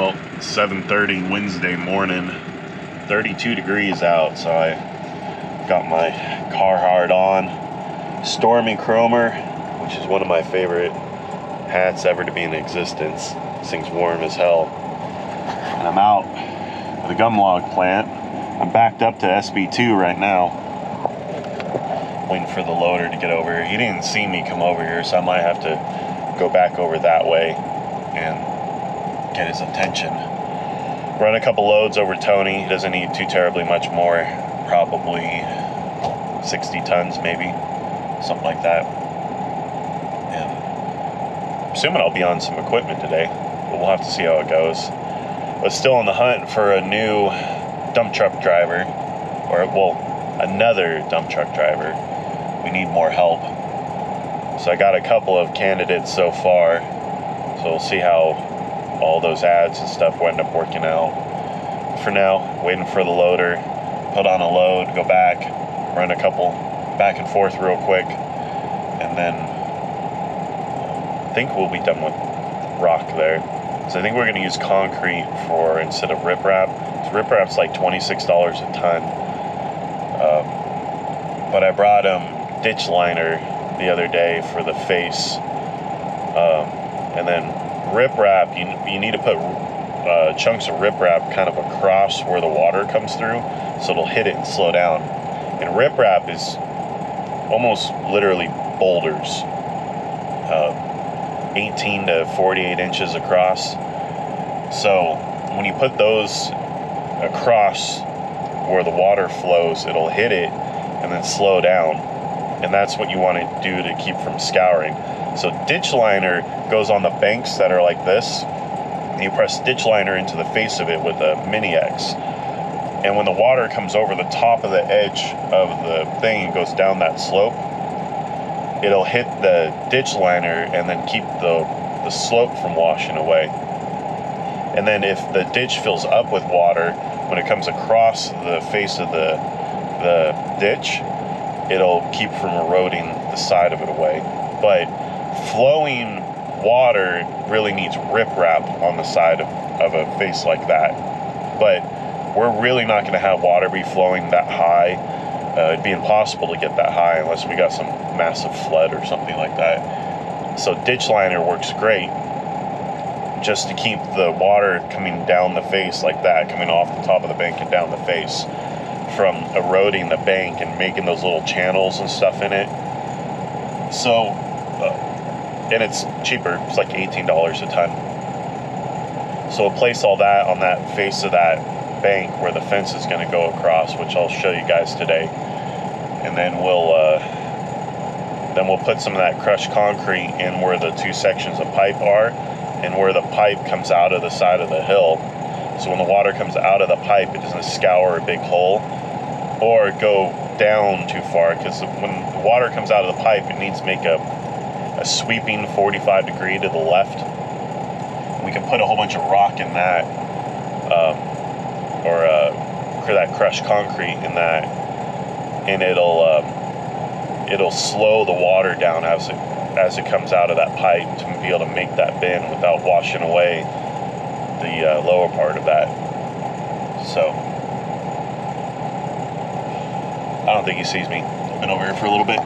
Well, 7:30 Wednesday morning, 32 degrees out, so I got my Carhartt on. Stormy Kromer, which is one of my favorite hats ever to be in existence. This thing's warm as hell. And I'm out at the gum log plant. I'm backed up to SB2 right now, waiting for the loader to get over here. He didn't see me come over here, so I might have to go back over that way and get his attention. Run a couple loads over Tony. He doesn't need too terribly much more, probably 60 tons maybe, something like that. And I'm assuming I'll be on some equipment today, but we'll have to see how it goes. But still on the hunt for a new dump truck driver, or well, another dump truck driver. We need more help. So I got a couple of candidates so far, so we'll see how all those ads and stuff will end up working out. For now, waiting for the loader, put on a load, go back, run a couple back and forth real quick, and then I think we'll be done with rock there. So I think we're going to use concrete for instead of riprap. So riprap's like $26 a ton. But I brought him ditch liner the other day for the face, and then riprap, you need to put chunks of riprap kind of across where the water comes through, so it'll hit it and slow down. And riprap is almost literally boulders, 18 to 48 inches across. So when you put those across where the water flows, it'll hit it and then slow down. And that's what you want to do to keep from scouring. So ditch liner goes on the banks that are like this, and you press ditch liner into the face of it with a mini X. And when the water comes over the top of the edge of the thing and goes down that slope, it'll hit the ditch liner and then keep the slope from washing away. And then if the ditch fills up with water, when it comes across the face of the ditch, it'll keep from eroding the side of it away. But flowing water really needs riprap on the side of a face like that. But we're really not going to have water be flowing that high. It'd be impossible to get that high unless we got some massive flood or something like that. So ditch liner works great just to keep the water coming down the face like that, coming off the top of the bank and down the face, from eroding the bank and making those little channels and stuff in it. So, and it's cheaper. It's like $18 a ton. So we'll place all that on that face of that bank where the fence is going to go across, which I'll show you guys today. And then we'll put some of that crushed concrete in where the two sections of pipe are, and where the pipe comes out of the side of the hill. So when the water comes out of the pipe, it doesn't scour a big hole or go down too far, because when the water comes out of the pipe, it needs to make a sweeping 45 degree to the left. We can put a whole bunch of rock in that, or that crushed concrete in that, and it'll slow the water down as it comes out of that pipe to be able to make that bend without washing away the lower part of that. So I don't think he sees me. I've been over here for a little bit.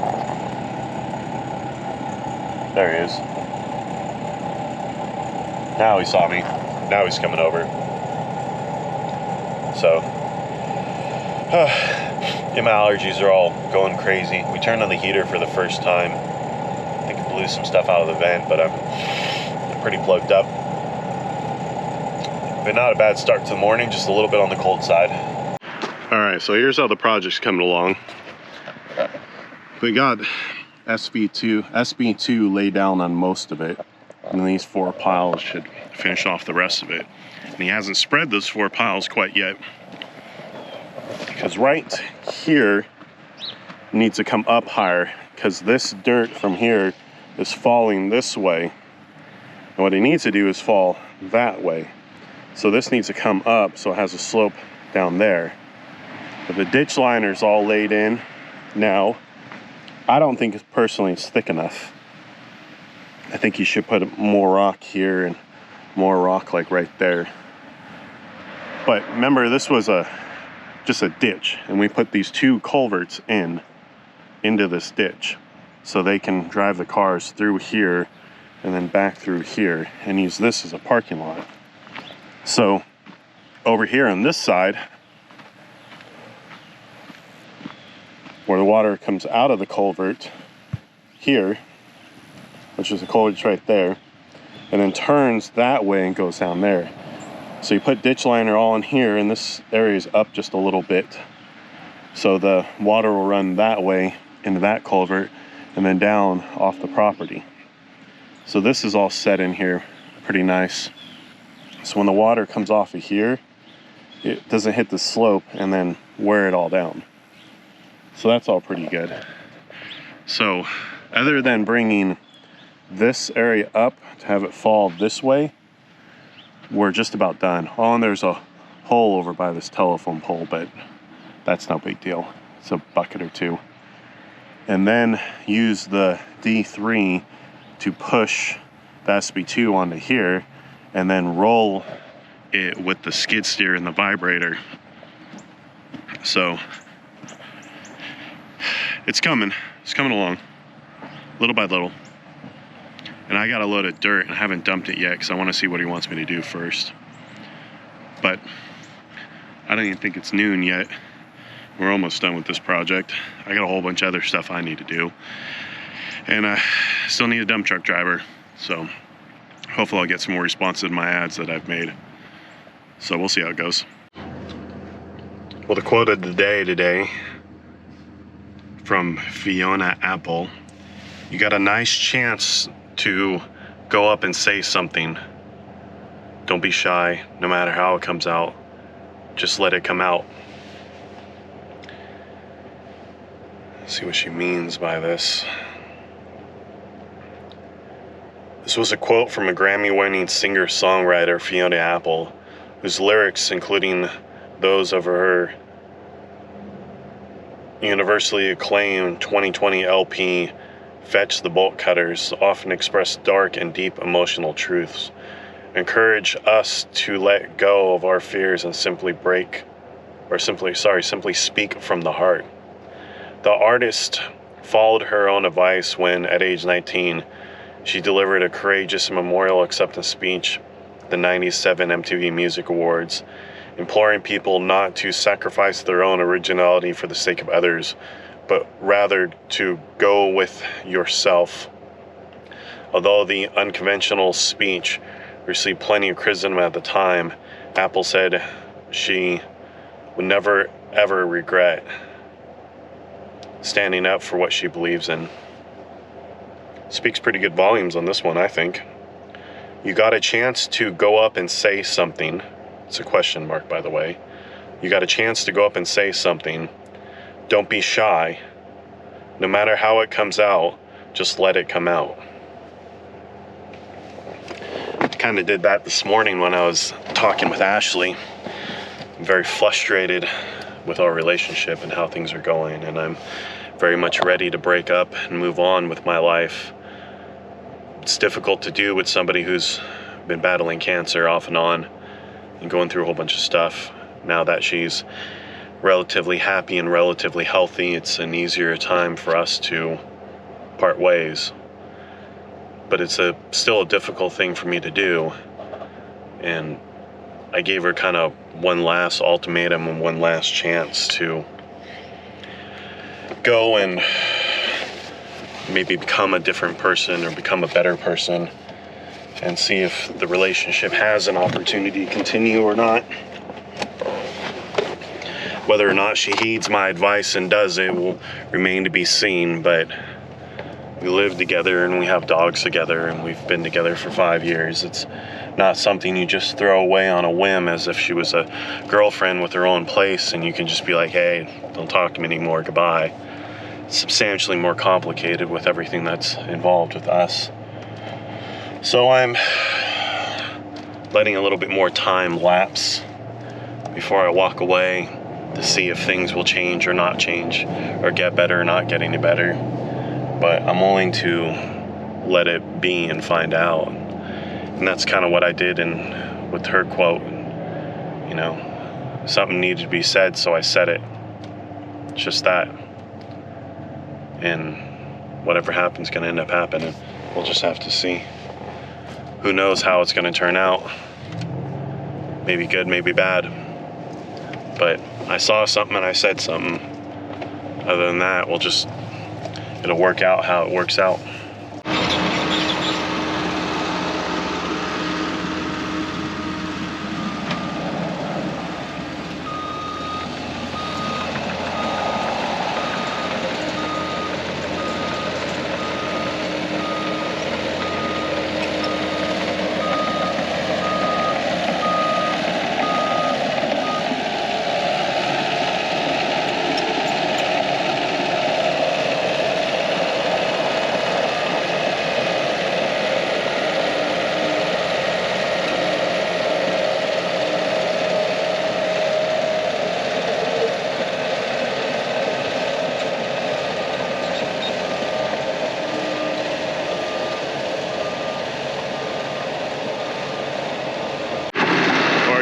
There he is. Now he saw me. Now he's coming over. So my allergies are all going crazy. We turned on the heater for the first time. I think it blew some stuff out of the vent, but I'm pretty plugged up. But not a bad start to the morning, just a little bit on the cold side. All right, so here's how the project's coming along. We got SB2 laid down on most of it, and then these 4 piles should finish off the rest of it. And he hasn't spread those 4 piles quite yet, because right here needs to come up higher, because this dirt from here is falling this way, and what it needs to do is fall that way. So this needs to come up so it has a slope down there. But the ditch liner's all laid in now. I don't think personally it's thick enough. I think you should put more rock here and more rock like right there. But remember, this was just a ditch, and we put these 2 culverts into this ditch so they can drive the cars through here and then back through here and use this as a parking lot. So over here on this side, where the water comes out of the culvert here, which is the culvert right there, and then turns that way and goes down there. So you put ditch liner all in here, and this area is up just a little bit. So the water will run that way into that culvert and then down off the property. So this is all set in here pretty nice. So when the water comes off of here, it doesn't hit the slope and then wear it all down. So that's all pretty good. So other than bringing this area up to have it fall this way, we're just about done. Oh, and there's a hole over by this telephone pole, but that's no big deal. It's a bucket or 2. And then use the D3 to push the SB2 onto here, and then roll it with the skid steer and the vibrator. So it's coming along, little by little. And I got a load of dirt and I haven't dumped it yet because I want to see what he wants me to do first. But I don't even think it's noon yet. We're almost done with this project. I got a whole bunch of other stuff I need to do. And I still need a dump truck driver. So hopefully I'll get some more responses to my ads that I've made. So we'll see how it goes. Well, the quote of the day today from Fiona Apple: you got a nice chance to go up and say something. Don't be shy, no matter how it comes out. Just let it come out. Let's see what she means by this. This was a quote from a Grammy-winning singer-songwriter, Fiona Apple, whose lyrics, including those of her universally acclaimed 2020 LP, Fetch the Bolt Cutters, often express dark and deep emotional truths, encourage us to let go of our fears and simply speak from the heart. The artist followed her own advice when, at age 19, she delivered a courageous memorial acceptance speech at the 97 MTV Music Awards, imploring people not to sacrifice their own originality for the sake of others, but rather to go with yourself. Although the unconventional speech received plenty of criticism at the time, Apple said she would never ever regret standing up for what she believes in. Speaks pretty good volumes on this one, I think. You got a chance to go up and say something. It's a question mark, by the way. You got a chance to go up and say something. Don't be shy. No matter how it comes out, just let it come out. I kind of did that this morning when I was talking with Ashley. I'm very frustrated with our relationship and how things are going, and I'm very much ready to break up and move on with my life. It's difficult to do with somebody who's been battling cancer off and on and going through a whole bunch of stuff. Now that she's relatively happy and relatively healthy, it's an easier time for us to part ways. But it's still a difficult thing for me to do. And I gave her kind of one last ultimatum and one last chance to go and maybe become a different person or become a better person and see if the relationship has an opportunity to continue or not. Whether or not she heeds my advice and does it will remain to be seen, but we live together and we have dogs together and we've been together for 5 years. It's not something you just throw away on a whim as if she was a girlfriend with her own place and you can just be like, hey, don't talk to me anymore, goodbye. It's substantially more complicated with everything that's involved with us. So I'm letting a little bit more time lapse before I walk away to see if things will change or not change, or get better or not get any better. But I'm willing to let it be and find out. And that's kind of what I did with her quote. You know, something needed to be said, so I said it. It's just that. And whatever happens is going to end up happening. We'll just have to see. Who knows how it's going to turn out. Maybe good, maybe bad. But I saw something and I said something. Other than that, it'll work out how it works out.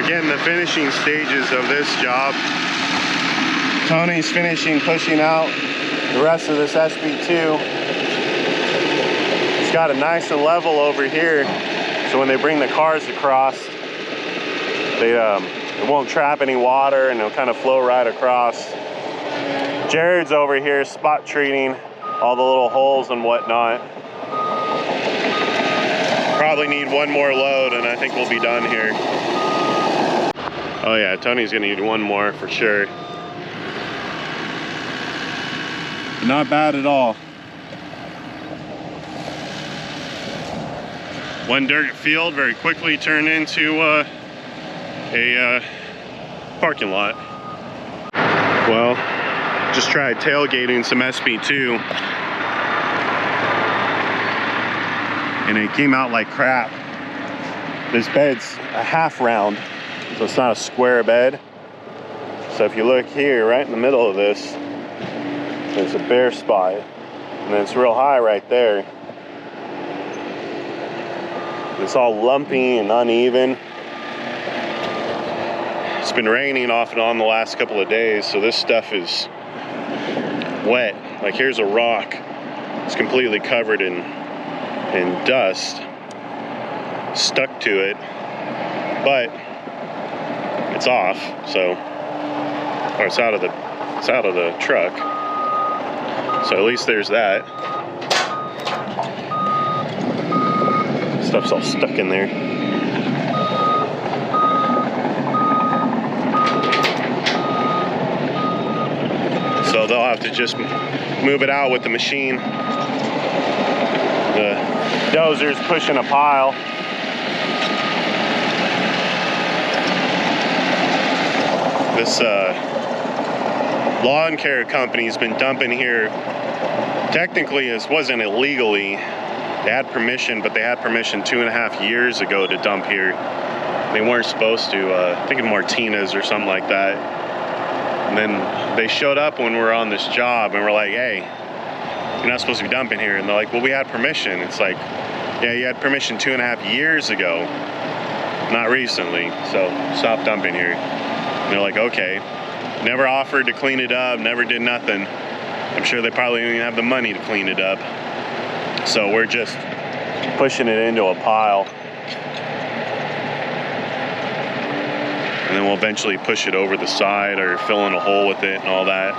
Again, the finishing stages of this job. Tony's finishing pushing out the rest of this SB2. It's got a nice and level over here, so when they bring the cars across, it won't trap any water and it'll kind of flow right across. Jared's over here spot treating all the little holes and whatnot. Probably need one more load and I think we'll be done here. Oh yeah, Tony's gonna need one more for sure. Not bad at all. One dirt field very quickly turned into a parking lot. Well, just tried tailgating some SB2 and it came out like crap. This bed's a half round, so it's not a square bed. So if you look here, right in the middle of this, there's a bare spot, and it's real high right there. It's all lumpy and uneven. It's been raining off and on the last couple of days, so this stuff is wet. Like here's a rock. It's completely covered in dust, stuck to it, but it's off, so, or it's out of the truck. So at least there's that. Stuff's all stuck in there. So they'll have to just move it out with the machine. The dozer's pushing a pile. This lawn care company's been dumping here. Technically, this wasn't illegally. They had permission, but they had permission 2.5 years ago to dump here. They weren't supposed to, I think in Martinez or something like that. And then they showed up when we were on this job and we're like, hey, you're not supposed to be dumping here. And they're like, well, we had permission. It's like, yeah, you had permission 2.5 years ago, not recently. So stop dumping here. And they're like, okay. Never offered to clean it up, never did nothing. I'm sure they probably don't even have the money to clean it up. So we're just pushing it into a pile. And then we'll eventually push it over the side or fill in a hole with it and all that.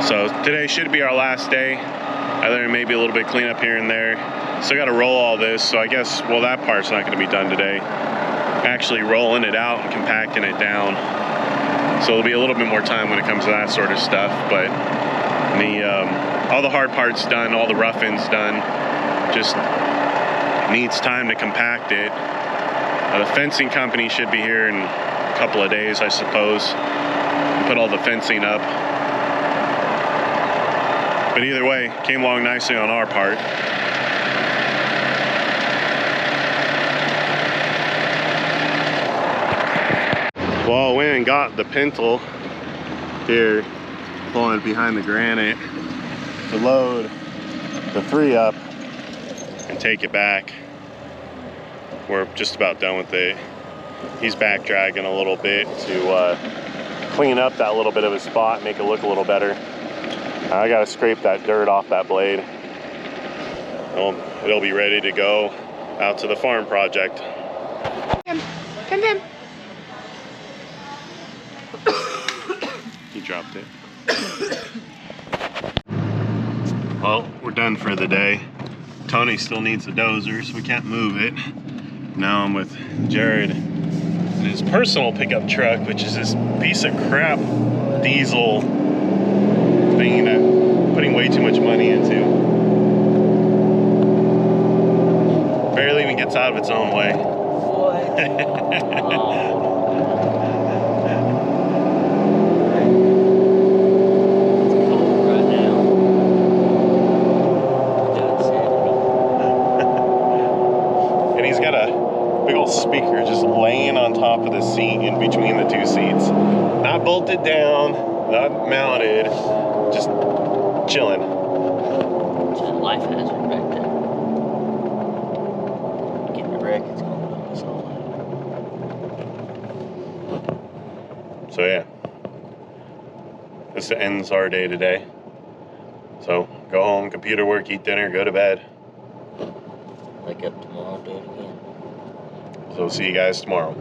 So today should be our last day. Other than maybe a little bit cleanup here and there. Still got to roll all this, so I guess, well, that part's not going to be done today. Actually rolling it out and compacting it down. So it'll be a little bit more time when it comes to that sort of stuff, but all the hard parts done, all the rough-ins done. Just needs time to compact it. The fencing company should be here in a couple of days, I suppose. Put all the fencing up. But either way, came along nicely on our part. Well, I went and got the pintle here, pulling behind the granite to load the 3 up and take it back. We're just about done with it. He's back dragging a little bit to clean up that little bit of a spot, make it look a little better. I gotta scrape that dirt off that blade. It'll be ready to go out to the farm project. Come. He dropped it. Well, we're done for the day. Tony still needs a dozer, so we can't move it. Now I'm with Jared in his personal pickup truck, which is this piece of crap diesel thing that I'm putting way too much money into. Barely even gets out of its own way. What? Oh. Speaker just laying on top of the seat in between the two seats, not bolted down, not mounted, just chilling. It's a life hazard back there. Getting a wreck, it's gonna knock us all out. So yeah, this ends our day today. So go home, computer work, eat dinner, go to bed. Wake up tomorrow, do it again. So see you guys tomorrow.